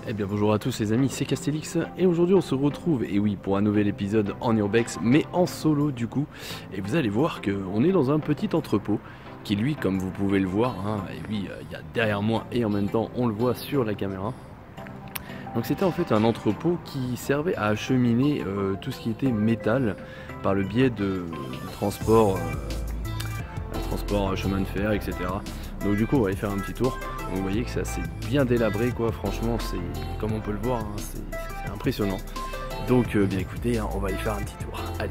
Eh bien bonjour à tous les amis, c'est Castellix et aujourd'hui on se retrouve, et oui, pour un nouvel épisode en Urbex, mais en solo du coup. Et vous allez voir qu'on est dans un petit entrepôt qui lui, comme vous pouvez le voir, hein, et oui, il y a derrière moi et en même temps on le voit sur la caméra. Donc c'était en fait un entrepôt qui servait à acheminer tout ce qui était métal par le biais de transport, chemin de fer, etc. Donc du coup on va aller faire un petit tour. Donc, vous voyez que c'est assez bien délabré quoi, franchement c'est comme on peut le voir, hein, c'est impressionnant. Donc bien écoutez, hein, on va aller faire un petit tour. Allez.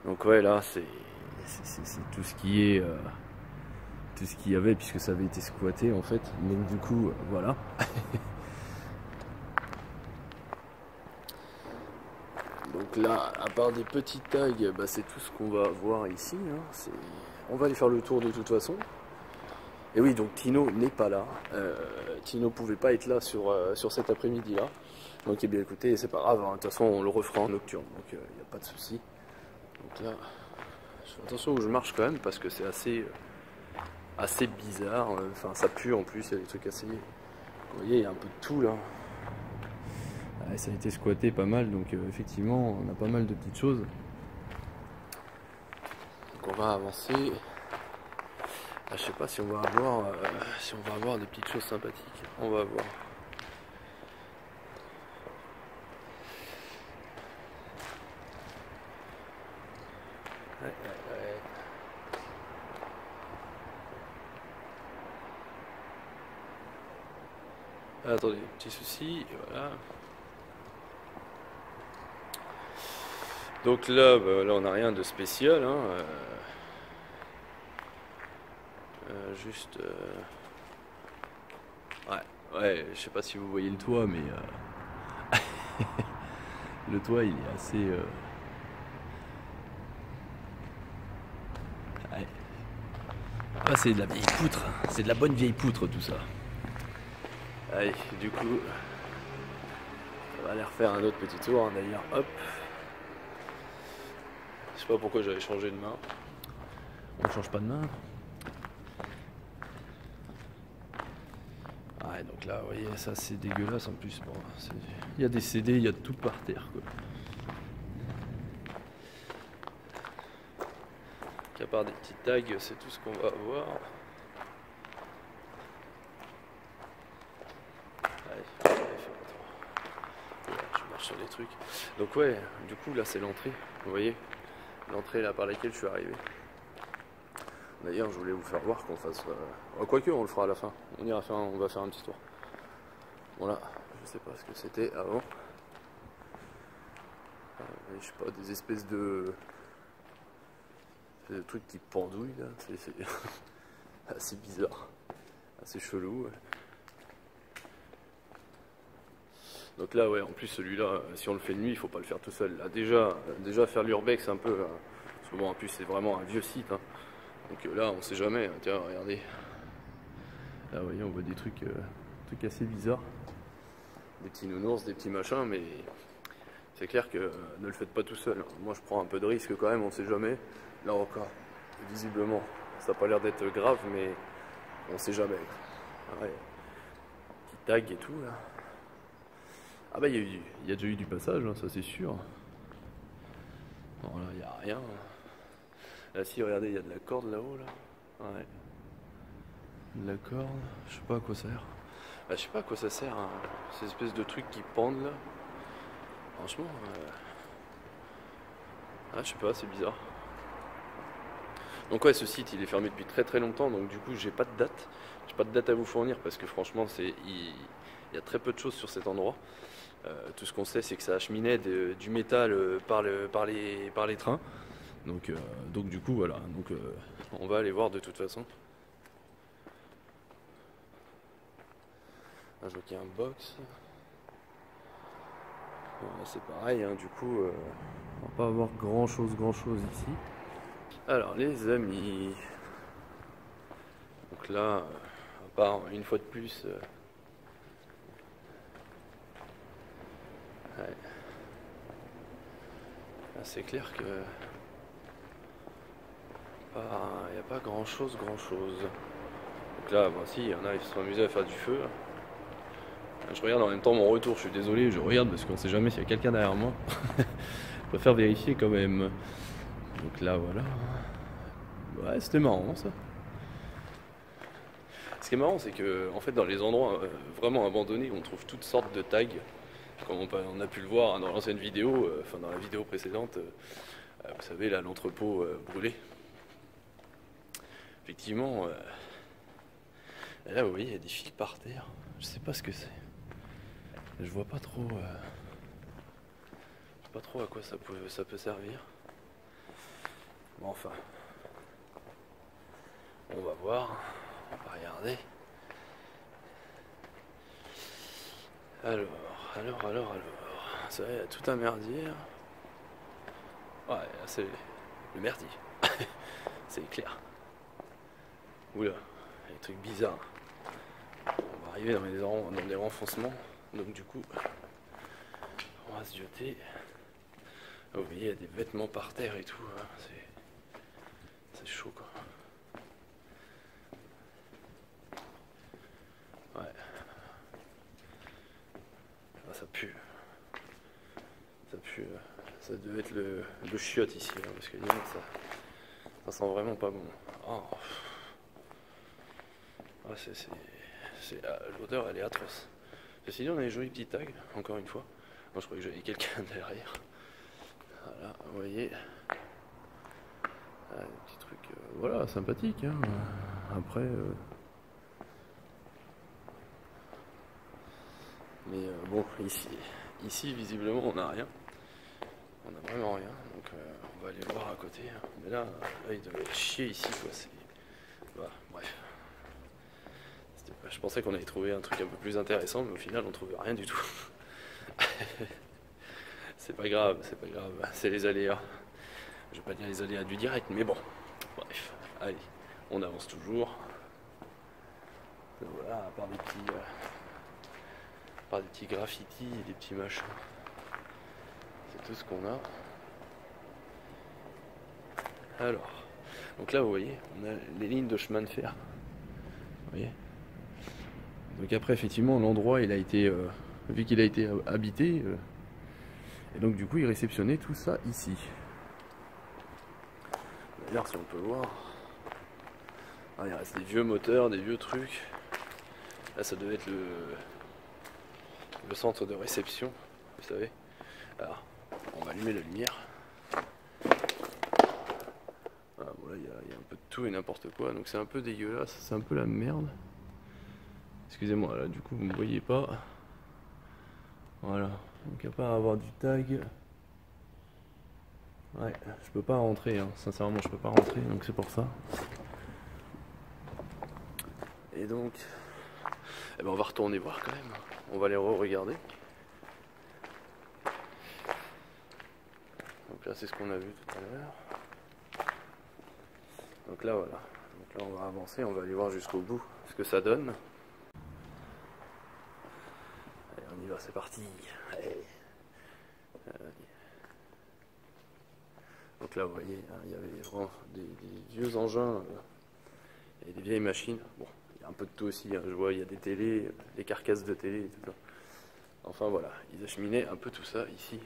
Donc ouais là c'est tout ce qui est tout ce qu'il y avait puisque ça avait été squatté en fait. Donc du coup voilà. Donc là, à part des petits tags, bah, c'est tout ce qu'on va voir ici. Hein. On va aller faire le tour de toute façon. Et oui, donc Tino n'est pas là. Tino pouvait pas être là sur cet après-midi-là. Donc eh bien écoutez, c'est pas grave, hein. De toute façon on le refera en nocturne, donc il n'y a pas de souci. Donc là, je fais attention où je marche quand même parce que c'est assez bizarre. Enfin, ça pue en plus, il y a des trucs assez... Vous voyez, il y a un peu de tout là. Ouais, ça a été squatté pas mal, donc effectivement on a pas mal de petites choses. Donc on va avancer. Ah, je sais pas si on va avoir des petites choses sympathiques. On va voir. Ouais. Ah, attendez, petit souci, voilà. Donc là, bah, là on n'a rien de spécial, hein. Juste, ouais, je sais pas si vous voyez le toit, mais le toit il est assez, ouais. Ah, c'est de la vieille poutre, c'est de la bonne vieille poutre tout ça. Allez, du coup, on va aller refaire un autre petit tour, hein, d'ailleurs, hop. Je sais pas pourquoi j'avais changé de main. On ne change pas de main. Ouais, donc là, vous voyez, ça c'est dégueulasse en plus. Bon, il y a des CD, il y a tout par terre, quoi. À part des petits tags, c'est tout ce qu'on va avoir. Allez, je marche sur les trucs. Donc ouais, du coup là c'est l'entrée, vous voyez, l'entrée là par laquelle je suis arrivé. D'ailleurs je voulais vous faire voir qu'on fasse... quoique on le fera à la fin, on va faire un petit tour. Voilà, je sais pas ce que c'était avant. Je sais pas, des espèces de trucs qui pendouillent là, c'est assez bizarre, assez chelou. Ouais. Donc là, ouais, en plus celui-là, si on le fait de nuit, il faut pas le faire tout seul. Là, déjà faire l'urbex un peu, parce que bon, en plus c'est vraiment un vieux site. Hein. Donc là, on sait jamais. Hein. Tiens, regardez. Là, vous voyez, on voit des trucs assez bizarres, des petits nounours, des petits machins, mais c'est clair que ne le faites pas tout seul. Moi, je prends un peu de risque quand même. On sait jamais. Là encore, visiblement, ça n'a pas l'air d'être grave, mais on sait jamais. Ouais. Petit tag et tout là. Ah bah il y a déjà eu du passage, hein, ça c'est sûr. Bon là il n'y a rien. Là si regardez il y a de la corde là-haut là. Ouais. De la corde, je sais pas à quoi ça sert. Bah, je sais pas à quoi ça sert, hein. Ces espèces de trucs qui pendent là. Franchement, je sais pas, c'est bizarre. Donc ouais ce site il est fermé depuis très très longtemps, donc du coup j'ai pas de date. J'ai pas de date à vous fournir parce que franchement il y a très peu de choses sur cet endroit. Tout ce qu'on sait, c'est que ça acheminait du métal par les trains. Donc du coup, voilà. Donc, on va aller voir de toute façon. Là, je vois qu'il y a un box. Voilà, c'est pareil, hein, du coup, on va pas avoir grand chose ici. Alors, les amis. Donc là, à part une fois de plus. Ouais. C'est clair que il n'y a pas grand chose. Donc là, bah, si, il y en a, ils se sont amusés à faire du feu. Je regarde en même temps mon retour, je suis désolé, je regarde parce qu'on sait jamais s'il y a quelqu'un derrière moi. Je préfère vérifier quand même. Donc là, voilà. Ouais, c'était marrant ça. Ce qui est marrant, c'est que en fait, dans les endroits vraiment abandonnés, on trouve toutes sortes de tags. Comme on a pu le voir dans l'ancienne vidéo, enfin dans la vidéo précédente, vous savez, là, l'entrepôt brûlé. Effectivement, là, vous voyez, il y a des fils par terre. Je sais pas ce que c'est. Je vois pas trop. Je sais pas trop à quoi ça peut servir. Bon, enfin, on va voir. On va regarder. Alors. Ça va, il y a tout un merdier. Ouais, là, c'est le merdier. C'est clair. Oula, il y a des trucs bizarres. On va arriver dans des renfoncements. Donc du coup, on va se jeter. Oh, vous voyez, il y a des vêtements par terre et tout. Hein. C'est chaud quoi. Ouais. Ah, ça pue. Ça pue. Ça devait être le chiotte ici. Hein, parce que ça sent vraiment pas bon. Oh. Ah, l'odeur elle est atroce. Ceci dit, on a des jolis petits tags, encore une fois. Moi je croyais que j'avais quelqu'un derrière. Voilà, vous voyez. Ah, des petits trucs, voilà, sympathiques. Hein. Après. Mais bon, ici, visiblement, on n'a rien. On n'a vraiment rien. Donc on va aller voir à côté. Hein. Mais là, il devait chier ici, quoi. Voilà, bref. Je pensais qu'on allait trouver un truc un peu plus intéressant, mais au final, on trouve rien du tout. C'est pas grave, c'est les aléas. Je vais pas dire les aléas du direct, mais bon. Bref, allez, on avance toujours. Voilà, à part des petits graffitis et des petits machins. C'est tout ce qu'on a. Alors, donc là, vous voyez, on a les lignes de chemin de fer. Vous voyez. Donc après, effectivement, l'endroit, il a été, vu qu'il a été habité, et donc du coup, il réceptionnait tout ça ici. D'ailleurs, si on peut voir, ah, il reste des vieux moteurs, des vieux trucs. Là, ça devait être le centre de réception, vous savez. Alors, on va allumer la lumière. Ah, bon, là, il y a un peu de tout et n'importe quoi, donc c'est un peu dégueulasse, c'est un peu la merde. Excusez-moi, là, du coup, vous ne me voyez pas. Voilà, donc à part avoir du tag, ouais, je peux pas rentrer, hein. Sincèrement, je peux pas rentrer, donc c'est pour ça. Et donc, eh ben on va retourner voir quand même. On va les re-regarder. Donc là, c'est ce qu'on a vu tout à l'heure. Donc là, voilà. Donc là, on va avancer, on va aller voir jusqu'au bout ce que ça donne. Allez, on y va, c'est parti. Allez. Donc là, vous voyez, hein, il y avait vraiment des vieux engins et des vieilles machines. Bon, il y a un peu de tout aussi. Hein. Je vois, il y a des télés, des carcasses de télé et tout ça. Enfin voilà, ils acheminaient un peu tout ça ici.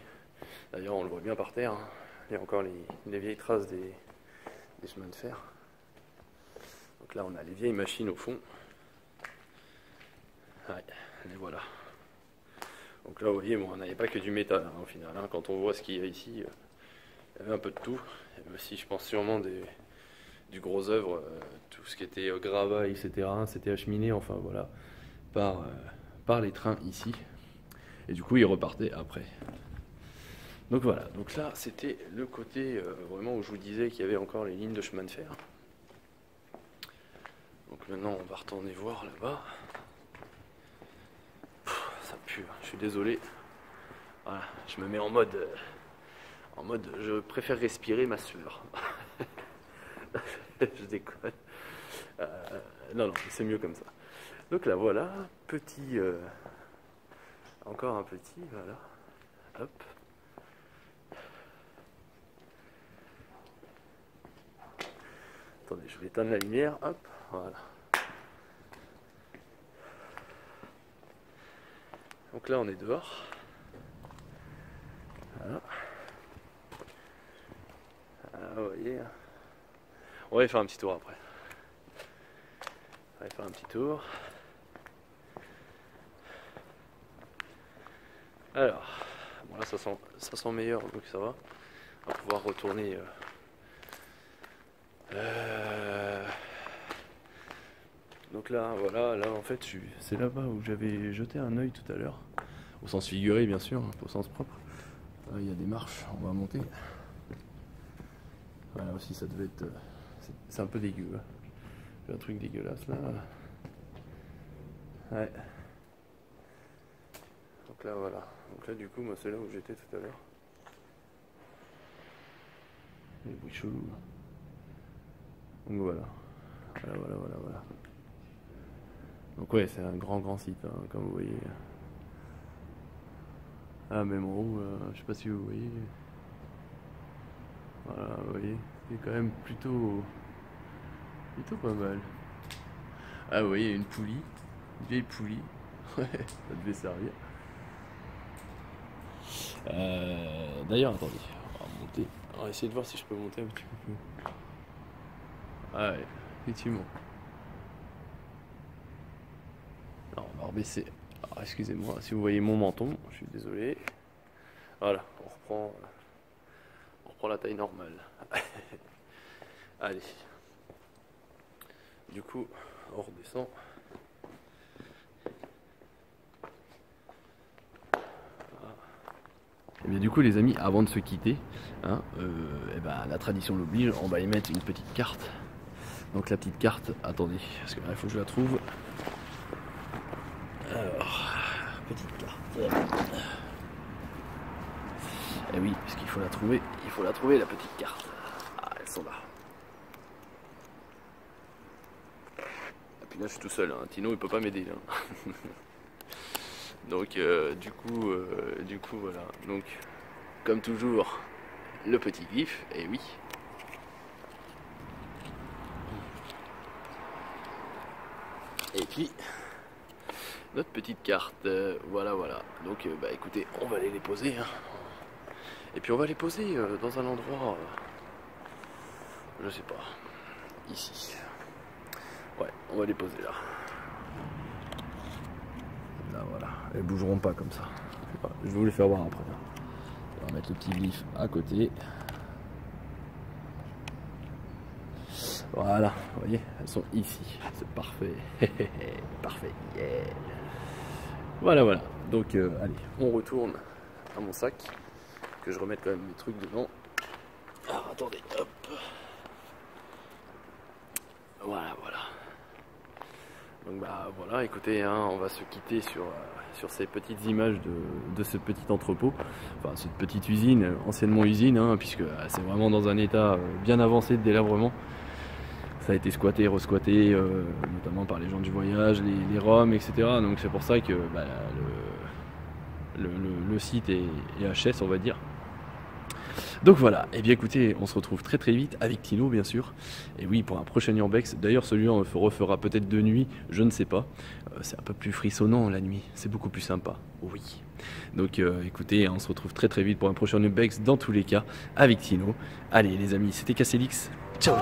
D'ailleurs, on le voit bien par terre. Hein. Il y a encore les vieilles traces des chemins de fer. Donc là, on a les vieilles machines au fond. Ouais, et voilà. Donc là, vous voyez, bon, on n'avait pas que du métal hein, au final. Hein. Quand on voit ce qu'il y a ici, il y avait un peu de tout. Il y avait aussi, je pense, sûrement du gros œuvre, tout ce qui était gravat, etc. C'était acheminé, enfin voilà, par les trains ici. Et du coup, ils repartaient après. Donc voilà, donc là, c'était le côté vraiment où je vous disais qu'il y avait encore les lignes de chemin de fer. Donc maintenant, on va retourner voir là-bas. Ça pue, je suis désolé. Voilà, je me mets en mode je préfère respirer ma sueur. Je déconne. Non, c'est mieux comme ça. Donc là, voilà, petit, encore un petit, voilà. Hop. Attendez, je vais éteindre la lumière. Hop, voilà. Donc là on est dehors. Voilà. Ah, vous voyez. On va aller faire un petit tour après. On va aller faire un petit tour. Alors, bon là ça sent meilleur, donc ça va. On va pouvoir retourner. Donc là, voilà, là en fait, c'est là-bas où j'avais jeté un œil tout à l'heure. Au sens figuré, bien sûr, au sens propre. Là, il y a des marches, on va monter. Voilà aussi, ça devait être. C'est un peu dégueu. Hein. J'ai un truc dégueulasse là. Ouais. Donc là, voilà. Donc là, du coup, moi, c'est là où j'étais tout à l'heure. Les bruits chelous. Donc voilà. Voilà. Donc ouais, c'est un grand site, hein, comme vous voyez. Ah, même en haut, je sais pas si vous voyez. Voilà, vous voyez, c'est quand même plutôt pas mal. Ah, vous voyez, une poulie, une vieille poulie. Ouais, ça devait servir. D'ailleurs, attendez, on va monter. On va essayer de voir si je peux monter un petit peu plus. Ah ouais, effectivement. Alors, on va rebaisser. Alors, excusez-moi, si vous voyez mon menton, je suis désolé. Voilà, on reprend la taille normale. Allez. Du coup, on redescend. Et bien du coup les amis, avant de se quitter, hein, et ben, la tradition l'oblige, on va y mettre une petite carte. Donc la petite carte, attendez, parce que là il faut que je la trouve. Alors, petite carte. Et oui, parce qu'il faut la trouver, la petite carte. Ah, elles sont là. Et puis là je suis tout seul, hein. Tino il peut pas m'aider. Hein. Donc du coup voilà. Donc comme toujours le petit glyphe, et oui. Et puis notre petite carte, voilà. Donc bah écoutez, on va aller les poser. Hein. Et puis on va les poser dans un endroit, je sais pas, ici. Ouais, on va les poser là. Là voilà, elles bougeront pas comme ça. Je vais vous les faire voir après. On va mettre le petit glyphe à côté. Voilà, vous voyez, elles sont ici. C'est parfait. Parfait. Yeah. Voilà. Donc allez, on retourne à mon sac. Que je remette quand même mes trucs dedans. Alors attendez, hop. Voilà. Donc bah voilà, écoutez, hein, on va se quitter sur ces petites images de ce petit entrepôt, enfin cette petite usine, anciennement usine, hein, puisque c'est vraiment dans un état bien avancé de délabrement. Ça a été squatté, resquatté, notamment par les gens du voyage, les Roms, etc. Donc c'est pour ça que bah, le site est HS, on va dire. Donc voilà, et bien écoutez, on se retrouve très vite avec Tino bien sûr. Et oui, pour un prochain urbex. D'ailleurs celui-là on le refera peut-être de nuit, je ne sais pas. C'est un peu plus frissonnant la nuit, c'est beaucoup plus sympa, oui. Donc écoutez, on se retrouve très vite pour un prochain urbex dans tous les cas avec Tino. Allez les amis, c'était Cassélix, ciao.